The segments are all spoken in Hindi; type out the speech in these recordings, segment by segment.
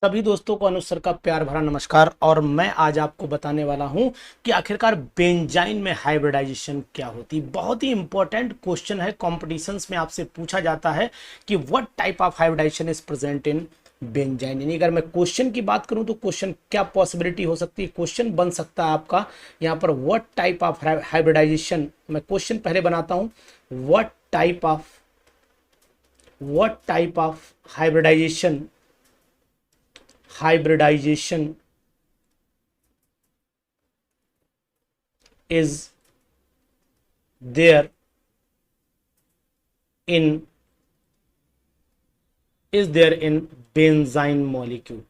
सभी दोस्तों को अनुज सर का प्यार भरा नमस्कार। और मैं आज आपको बताने वाला हूं कि आखिरकार बेंजाइन में हाइब्रिडाइजेशन क्या होती है। बहुत ही इंपॉर्टेंट क्वेश्चन है, कॉम्पिटिशन्स में आपसे पूछा जाता है कि what type of hybridization is present in benzene. यानी अगर मैं क्वेश्चन की बात करूं तो क्वेश्चन क्या पॉसिबिलिटी हो सकती है, क्वेश्चन बन सकता है आपका यहाँ पर व्हाट टाइप ऑफ हाइब्रिडाइजेशन। मैं क्वेश्चन पहले बनाता हूं, what type of hybridization is there in benzene molecule.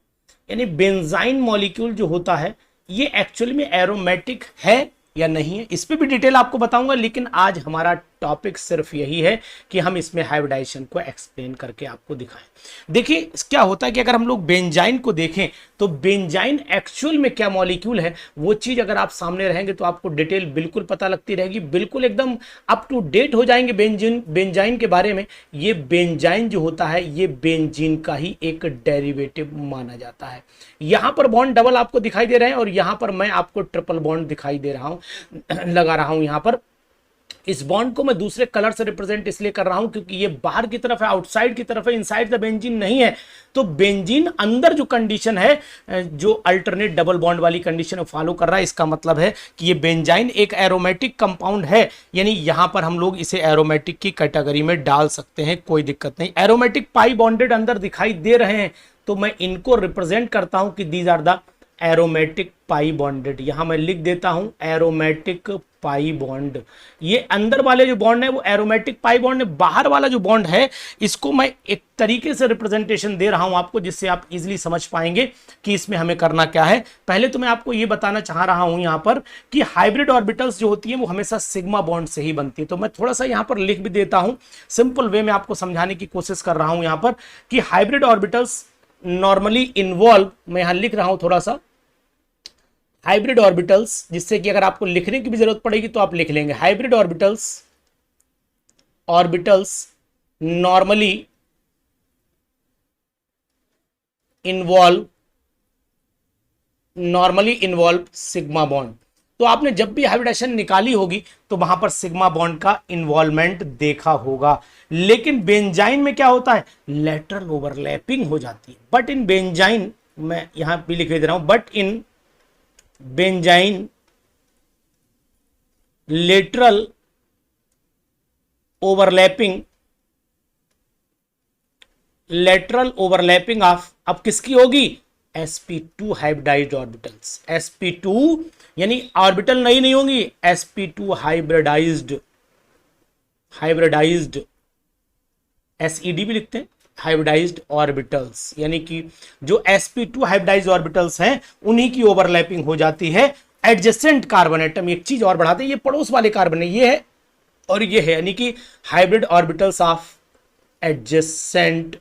यानी बेंजाइन मॉलिक्यूल जो होता है ये एक्चुअली में एरोमेटिक है या नहीं है, इस पे भी डिटेल आपको बताऊंगा। लेकिन आज हमारा टॉपिक सिर्फ यही है कि हम इसमें हाइब्रिडाइजेशन को एक्सप्लेन करके आपको दिखाएं। देखिए क्या होता है कि अगर हम लोग बेंजाइन को देखें तो बेंजाइन एक्चुअल में क्या मॉलिक्यूल है, वो चीज अगर आप सामने रहेंगे तो आपको डिटेल बिल्कुल पता लगती रहेगी, बिल्कुल एकदम अप टू डेट हो जाएंगे बेंजाइन के बारे में। ये बेंजाइन जो होता है ये बेंजीन का ही एक डेरिवेटिव माना जाता है। यहां पर बॉन्ड डबल आपको दिखाई दे रहे हैं और यहां पर मैं आपको ट्रिपल बॉन्ड दिखाई दे रहा हूं, लगा रहा हूं यहां पर। इस बॉन्ड को मैं दूसरे कलर से रिप्रेजेंट इसलिए कर रहा हूं क्योंकि ये बाहर की तरफ है, आउटसाइड की तरफ है, इनसाइड द बेंजीन नहीं है। तो बेंजीन अंदर जो कंडीशन है, जो अल्टरनेट डबल बॉन्ड वाली कंडीशन फॉलो कर रहा है, इसका मतलब है कि ये बेंजाइन एक एरोमेटिक कंपाउंड है। यानी यहां पर हम लोग इसे एरोमेटिक की कैटेगरी में डाल सकते हैं, कोई दिक्कत नहीं। एरोमेटिक पाई बॉन्डेड अंदर दिखाई दे रहे हैं तो मैं इनको रिप्रेजेंट करता हूं कि these are the aromatic pi bonded. यहां मैं लिख देता हूं एरोमेटिक पाई बॉन्ड। ये अंदर वाले जो बॉन्ड है वो एरोमेटिक पाई बॉन्ड है। बाहर वाला जो बॉन्ड है इसको मैं एक तरीके से रिप्रेजेंटेशन दे रहा हूं आपको, जिससे आप इजीली समझ पाएंगे कि इसमें हमें करना क्या है। पहले तो मैं आपको ये बताना चाह रहा हूं यहां पर कि हाइब्रिड ऑर्बिटल्स जो होती है वो हमेशा सिग्मा बॉन्ड से ही बनती है। तो मैं थोड़ा सा यहां पर लिख भी देता हूं, सिंपल वे में आपको समझाने की कोशिश कर रहा हूं यहां पर कि हाइब्रिड ऑर्बिटल्स नॉर्मली इन्वॉल्व, मैं यहां लिख रहा हूं थोड़ा सा हाइब्रिड ऑर्बिटल्स, जिससे कि अगर आपको लिखने की भी जरूरत पड़ेगी तो आप लिख लेंगे। Hybrid orbitals normally involve sigma bond. तो आपने जब भी हाइब्रिडेशन निकाली होगी तो वहां पर सिग्मा बॉन्ड का इन्वॉल्वमेंट देखा होगा। लेकिन बेंजाइन में क्या होता है, लेटरल ओवरलैपिंग हो जाती है। बट इन बेंजाइन, मैं यहां भी लिख दे रहा हूं, but in benzene lateral overlapping of, अब किसकी होगी, sp2 हाइब्रिडाइज्ड ऑर्बिटल्स। sp2 यानी ऑर्बिटल नहीं होंगी, sp2 हाइब्रिडाइज्ड SED भी लिखते हैं, हाइब्रिडाइज्ड ऑर्बिटल्स। यानी कि जो sp2 हाइब्रिडाइज्ड ऑर्बिटल्स हैं उन्हीं की ओवरलैपिंग हो जाती है एडजेसेंट कार्बन एटम। एक चीज और बढ़ाते हैं, ये पड़ोस वाले कार्बन है, ये है और ये है, यानी कि hybrid orbitals of adjacent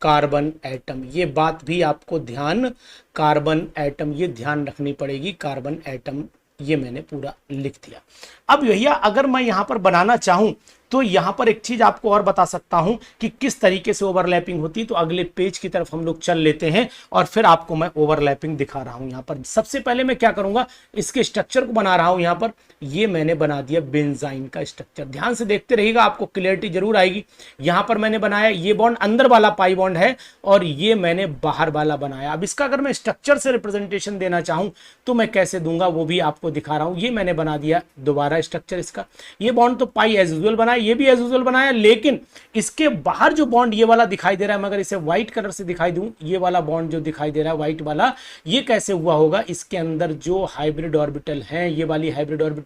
carbon atom. ये बात भी आपको ध्यान, कार्बन एटम ये ध्यान रखनी पड़ेगी, कार्बन एटम ये मैंने पूरा लिख दिया। अब भैया अगर मैं यहां पर बनाना चाहूं तो यहां पर एक चीज आपको और बता सकता हूं कि किस तरीके से ओवरलैपिंग होती है। तो अगले पेज की तरफ हम लोग चल लेते हैं और फिर आपको मैं ओवरलैपिंग दिखा रहा हूं। यहां पर सबसे पहले मैं क्या करूंगा, इसके स्ट्रक्चर को बना रहा हूं। यहां पर ये मैंने बना दिया बेंजाइन का स्ट्रक्चर, ध्यान से देखते रहिएगा, आपको क्लियरिटी जरूर आएगी। यहां पर मैंने बनाया, ये बॉन्ड अंदर वाला पाई बॉन्ड है और ये मैंने बाहर वाला बनाया। अब इसका अगर मैं स्ट्रक्चर से रिप्रेजेंटेशन देना चाहूं तो मैं कैसे दूंगा वो भी आपको दिखा रहा हूं। ये मैंने बना दिया दोबारा स्ट्रक्चर इसका। ये बॉन्ड तो पाई एज यूजुअल बनाया, ये भी एज यूजुअल बनाया, लेकिन इसके बाहर जो बॉन्ड ये वाला दिखाई दे रहा है, मगर इसे व्हाइट कलर से दिखाई दूं, ये वाला बॉन्ड जो दिखाई दे रहा है व्हाइट वाला, ये कैसे हुआ होगा, इसके अंदर जो हाइब्रिड ऑर्बिटल है, ये वाली हाइब्रिड ऑर्बिटल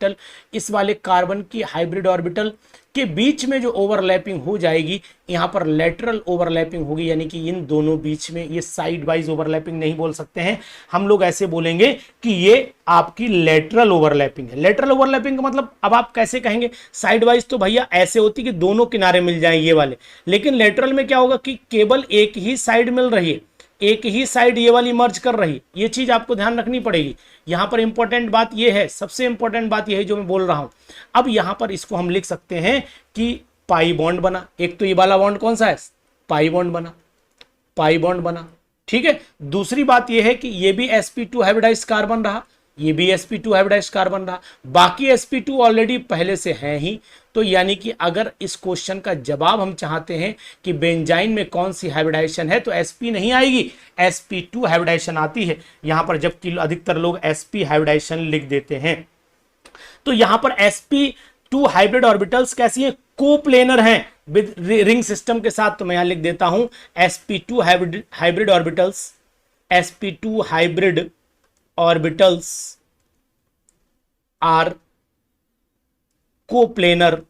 इस वाले कार्बन की हाइब्रिड ऑर्बिटल के बीच में जो ओवरलैपिंग हो जाएगी, यहां पर लेटरल ओवरलैपिंग होगी। यानी कि इन दोनों बीच में, ये साइड वाइज ओवरलैपिंग नहीं बोल सकते हैं हम लोग, ऐसे बोलेंगे कि ये आपकी लेटरल ओवरलैपिंग है। लेटरल ओवरलैपिंग का मतलब अब आप कैसे कहेंगे, साइड वाइज तो भैया ऐसे होती कि दोनों किनारे मिल जाएं ये वाले, लेकिन लेटरल में क्या होगा कि केवल एक ही साइड मिल रही है, एक ही साइड ये वाली मर्ज कर रही। ये चीज आपको ध्यान रखनी पड़ेगी। यहां पर इंपॉर्टेंट बात ये है, सबसे इंपॉर्टेंट बात ये है जो मैं बोल रहा हूं। अब यहां पर इसको हम लिख सकते हैं कि पाई बॉन्ड बना। एक तो ये वाला बॉन्ड कौन सा है, पाई बॉन्ड बना। पाई बॉन्ड बना। ठीक है, दूसरी बात यह है कि ये भी sp2 हाइब्रिडाइज्ड कार्बन रहा, ये भी sp2 हाइब्रिडाइज्ड कार्बन रहा, बाकी sp2 ऑलरेडी पहले से हैं ही। तो यानी कि अगर इस क्वेश्चन का जवाब हम चाहते हैं कि बेंजाइन में कौन सी हाइब्रिडाइजेशन है, तो sp नहीं आएगी, sp2 हाइब्रिडाइजेशन आती है यहां पर, जबकि अधिकतर लोग sp हाइब्रिडाइजेशन लिख देते हैं। तो यहां पर sp2 हाइब्रिड ऑर्बिटल्स कैसी हैं, कोप्लेनर हैं विद रिंग सिस्टम के साथ। तो मैं यहां लिख देता हूं sp2 hybrid orbitals, sp2 hybrid orbitals are coplanar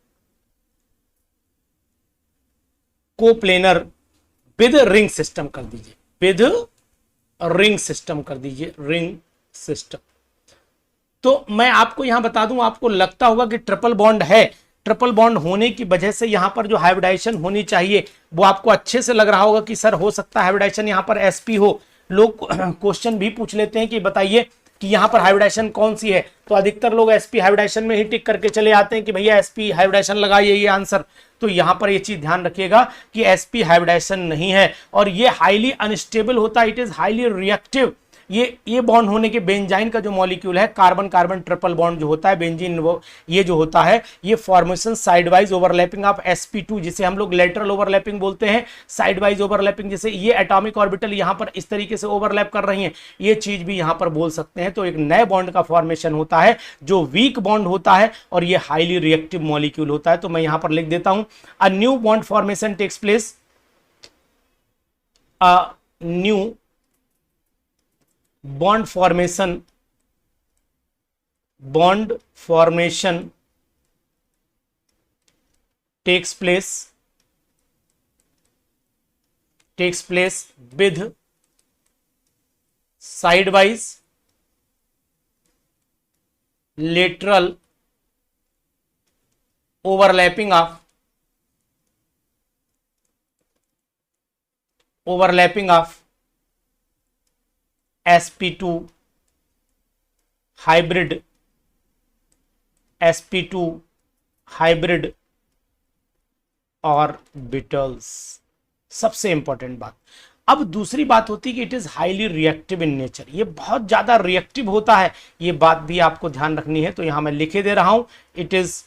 with ring system कर दीजिए, विद रिंग सिस्टम कर दीजिए, रिंग सिस्टम। तो मैं आपको यहां बता दूं, आपको लगता होगा कि ट्रिपल बॉन्ड है, ट्रिपल बॉन्ड होने की वजह से यहां पर जो हाइब्रिडाइजेशन होनी चाहिए वो आपको अच्छे से लग रहा होगा कि सर हो सकता है हाइब्रिडाइजेशन यहां पर sp हो। लोग क्वेश्चन भी पूछ लेते हैं कि बताइए कि यहां पर हाइब्रिडाइजेशन कौन सी है, तो अधिकतर लोग sp हाइब्रिडाइजेशन में ही टिक करके चले आते हैं कि भैया sp हाइब्रिडाइजेशन लगाइए ये आंसर। तो यहां पर ये चीज ध्यान रखिएगा कि sp हाइब्रिडाइजेशन नहीं है और ये हाईली अनस्टेबल होता है, इट इज हाईली रिएक्टिव। ये बॉन्ड होने के बेंजाइन का जो मॉलिक्यूल है, कार्बन कार्बन ट्रिपल बॉन्ड जो होता है बेंजीन, वो ये जो होता है ये formation sideways overlapping of sp2, जिसे हम लोग लेटरल ओवरलैपिंग बोलते हैं, साइडवाइज ओवरलैपिंग, जैसे ये एटॉमिक ऑर्बिटल यहां पर इस तरीके से ओवरलैप कर रही हैं, ये चीज भी यहां पर बोल सकते हैं। तो एक नए बॉन्ड का फॉर्मेशन होता है जो वीक बॉन्ड होता है और ये हाईली रिएक्टिव मॉलिक्यूल होता है। तो मैं यहां पर लिख देता हूं a new bond formation takes place, a new bond formation takes place with sidewise lateral overlapping of sp2 hybrid orbitals. सबसे इंपॉर्टेंट बात। अब दूसरी बात होती है कि it is highly reactive in nature, ये बहुत ज्यादा रिएक्टिव होता है, ये बात भी आपको ध्यान रखनी है। तो यहां मैं लिखे दे रहा हूं it is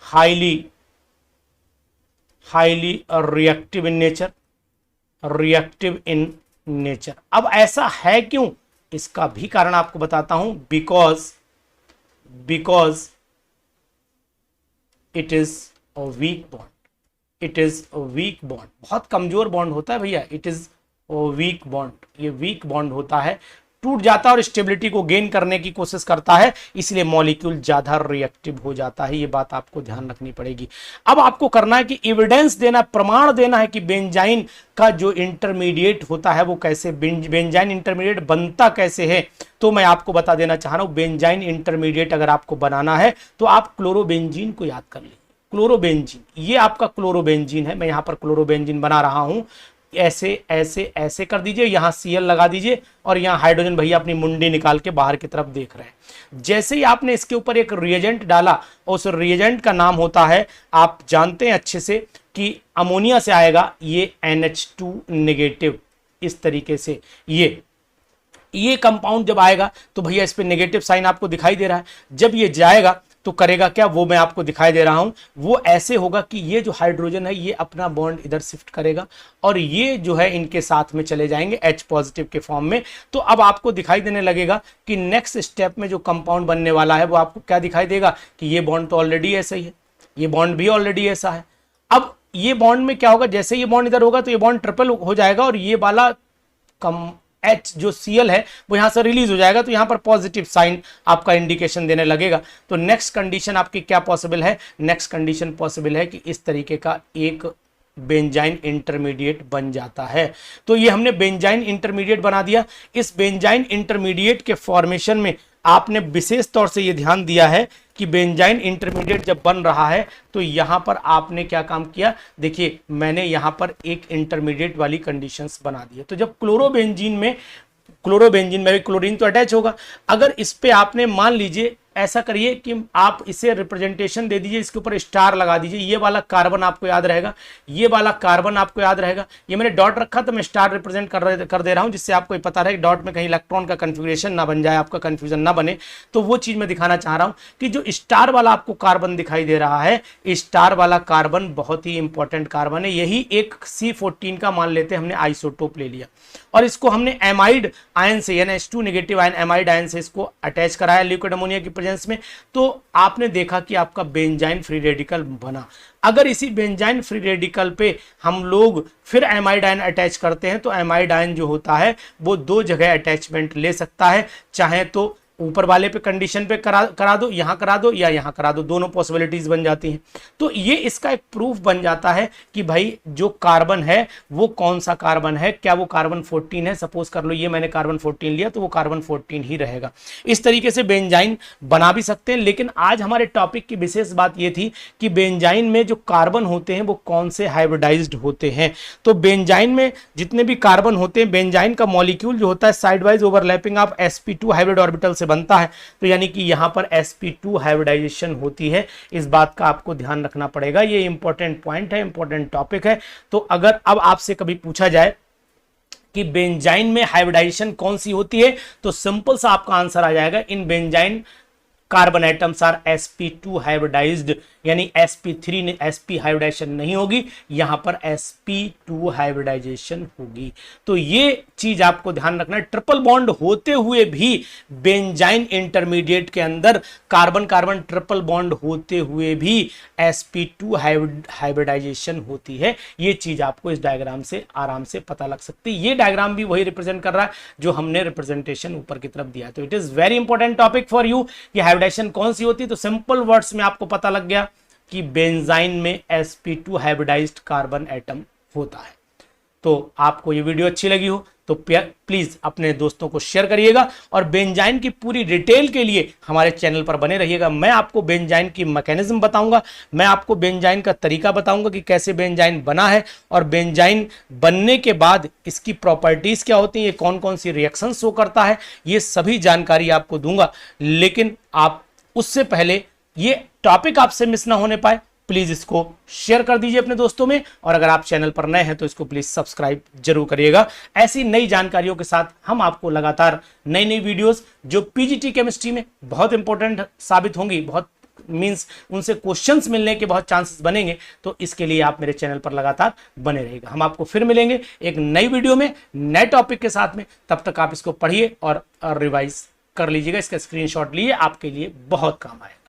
highly reactive in nature, reactive in nature. अब ऐसा है क्यों, इसका भी कारण आपको बताता हूं, because it is a weak bond, it is a weak bond, बहुत कमजोर बॉन्ड होता है भैया, it is a weak bond, ये वीक बॉन्ड होता है, टूट जाता है और स्टेबिलिटी को गेन करने की कोशिश करता है, इसलिए मॉलिक्यूल ज्यादा रिएक्टिव हो जाता है। ये बात आपको ध्यान रखनी पड़ेगी। अब आपको करना है कि एविडेंस देना, प्रमाण देना है कि बेंजाइन का जो इंटरमीडिएट होता है वो कैसे, बेंजाइन इंटरमीडिएट बनता कैसे है। तो मैं आपको बता देना चाह रहा हूं, बेंजाइन इंटरमीडिएट अगर आपको बनाना है तो आप क्लोरोबेंजीन को याद कर लीजिए। क्लोरोबेंजीन, ये आपका क्लोरोबेंजीन है, मैं यहां पर क्लोरोबेंजीन बना रहा हूं, ऐसे ऐसे ऐसे कर दीजिए, यहां Cl लगा दीजिए और यहां हाइड्रोजन भैया अपनी मुंडी निकाल के बाहर की तरफ देख रहे हैं। जैसे ही आपने इसके ऊपर एक रिएजेंट डाला, उस रिएजेंट का नाम होता है, आप जानते हैं अच्छे से कि अमोनिया से आएगा ये NH2 नेगेटिव, इस तरीके से ये कंपाउंड जब आएगा तो भैया इस पे नेगेटिव साइन आपको दिखाई दे रहा है। जब ये जाएगा तो करेगा क्या, वो मैं आपको दिखाई दे रहा हूं, वो ऐसे होगा कि ये जो हाइड्रोजन है ये अपना बॉन्ड इधर शिफ्ट करेगा और ये जो है इनके साथ में चले जाएंगे H पॉजिटिव के फॉर्म में। तो अब आपको दिखाई देने लगेगा कि नेक्स्ट स्टेप में जो कंपाउंड बनने वाला है वो आपको क्या दिखाई देगा कि ये बॉन्ड तो ऑलरेडी ऐसा ही है, ये बॉन्ड भी ऑलरेडी ऐसा है। अब ये बॉन्ड में क्या होगा, जैसे ये बॉन्ड इधर होगा तो ये बॉन्ड ट्रिपल हो जाएगा और ये वाला H जो Cl है वो यहां से रिलीज हो जाएगा, तो यहां पर पॉजिटिव साइन आपका इंडिकेशन देने लगेगा। तो नेक्स्ट कंडीशन आपकी क्या पॉसिबल है, नेक्स्ट कंडीशन पॉसिबल है कि इस तरीके का एक बेंजाइन इंटरमीडिएट बन जाता है। तो ये हमने बेंजाइन इंटरमीडिएट बना दिया। इस बेंजाइन इंटरमीडिएट के फॉर्मेशन में आपने विशेष तौर से ये ध्यान दिया है कि बेंजाइन इंटरमीडिएट जब बन रहा है तो यहां पर आपने क्या काम किया, देखिए मैंने यहां पर एक इंटरमीडिएट वाली कंडीशंस बना दी है। तो जब क्लोरोबेंजीन में भी क्लोरीन तो अटैच होगा, अगर इस पे आपने मान लीजिए ऐसा करिए कि आप इसे रिप्रेजेंटेशन दे दीजिए, इसके ऊपर स्टार लगा दीजिए। ये वाला कार्बन आपको याद रहेगा, ये वाला कार्बन आपको याद रहेगा। ये मैंने डॉट रखा तो मैं स्टार रिप्रेजेंट कर दे रहा हूं, जिससे आपको पता रहे डॉट में कहीं इलेक्ट्रॉन का कंफ्यूगरेशन ना बन जाए, आपका कंफ्यूजन ना बने। तो वो चीज मैं दिखाना चाह रहा हूं कि जो स्टार वाला आपको कार्बन दिखाई दे रहा है, स्टार वाला कार्बन बहुत ही इंपॉर्टेंट कार्बन है। यही एक C14 का मान लेते हैं हमने आइसोटोप ले लिया और इसको हमने एमाइड आयन से यानी H2 negative ion amide ion से इसको अटैच कराया लिक्विड अमोनिया की प्रेजेंस में, तो आपने देखा कि आपका बेंजाइन फ्री रेडिकल बना। अगर इसी बेंजाइन फ्री रेडिकल पे हम लोग फिर एमाइड आयन अटैच करते हैं तो एमाइड आयन जो होता है वो दो जगह अटैचमेंट ले सकता है, चाहे तो ऊपर वाले पे कंडीशन पे करा दो, यहां करा दो या यहां करा दो, दोनों पॉसिबिलिटीज बन जाती हैं। तो ये इसका एक प्रूफ बन जाता है कि भाई जो कार्बन है वो कौन सा कार्बन है, क्या वो कार्बन 14 है। सपोज कर लो ये मैंने कार्बन 14 लिया तो वो कार्बन 14 ही रहेगा। इस तरीके से बेंजाइन बना भी सकते हैं, लेकिन आज हमारे टॉपिक की विशेष बात ये थी कि बेंजाइन में जो कार्बन होते हैं वो कौन से हाइब्रिडाइज्ड होते हैं। तो बेंजाइन में जितने भी कार्बन होते हैं, बेंजाइन का मॉलिक्यूल जो होता है sideways overlapping of sp2 hybrid orbital से बनता है। तो यानी कि यहां पर sp2 हाइब्रिडाइजेशन होती है। इस बात का आपको ध्यान रखना पड़ेगा, ये इंपॉर्टेंट पॉइंट है, इंपॉर्टेंट टॉपिक है। तो अगर अब आपसे कभी पूछा जाए कि बेंजाइन में हाइब्रिडाइजेशन कौन सी होती है, तो सिंपल सा आपका आंसर आ जाएगा, in benzene carbon atoms are sp2 hybridized, यानी sp3 ने sp हाइब्रिडाइजेशन नहीं होगी, यहां पर sp2 हाइब्रिडाइजेशन होगी। तो ये चीज आपको ध्यान रखना है। ट्रिपल बॉन्ड होते हुए भी बेंजाइन इंटरमीडिएट के अंदर कार्बन कार्बन ट्रिपल बॉन्ड होते हुए भी sp2 हाइब्रिडाइजेशन होती है। ये चीज आपको इस डायग्राम से आराम से पता लग सकती है। ये डायग्राम भी वही रिप्रेजेंट कर रहा है जो हमने रिप्रेजेंटेशन ऊपर की तरफ दिया। तो it is very important topic for you कि हाइब्रिडाइजेशन कौन सी होती है। तो सिंपल वर्ड्स में आपको पता लग गया कि बेंजाइन में sp2 हाइब्रिडाइज्ड कार्बन एटम होता है। तो आपको ये वीडियो अच्छी लगी हो तो प्लीज अपने दोस्तों को शेयर करिएगा और बेंजाइन की पूरी डिटेल के लिए हमारे चैनल पर बने रहिएगा। मैं आपको बेंजाइन की मैकेनिज्म बताऊंगा, मैं आपको बेंजाइन का तरीका बताऊंगा कि कैसे बेंजाइन बना है और बेंजाइन बनने के बाद इसकी प्रॉपर्टीज क्या होती हैं, ये कौन कौन सी रिएक्शन शो करता है, ये सभी जानकारी आपको दूंगा। लेकिन आप उससे पहले ये टॉपिक आपसे मिस ना होने पाए, प्लीज इसको शेयर कर दीजिए अपने दोस्तों में, और अगर आप चैनल पर नए हैं तो इसको प्लीज सब्सक्राइब जरूर करिएगा। ऐसी नई जानकारियों के साथ हम आपको लगातार नई नई वीडियोस जो पीजीटी केमिस्ट्री में बहुत इंपॉर्टेंट साबित होंगी, बहुत मींस उनसे क्वेश्चंस मिलने के बहुत चांसेस बनेंगे, तो इसके लिए आप मेरे चैनल पर लगातार बने रहिएगा। हम आपको फिर मिलेंगे एक नई वीडियो में नए टॉपिक के साथ में। तब तक आप इसको पढ़िए और रिवाइज कर लीजिएगा, इसका स्क्रीनशॉट लिए, आपके लिए बहुत काम आएगा।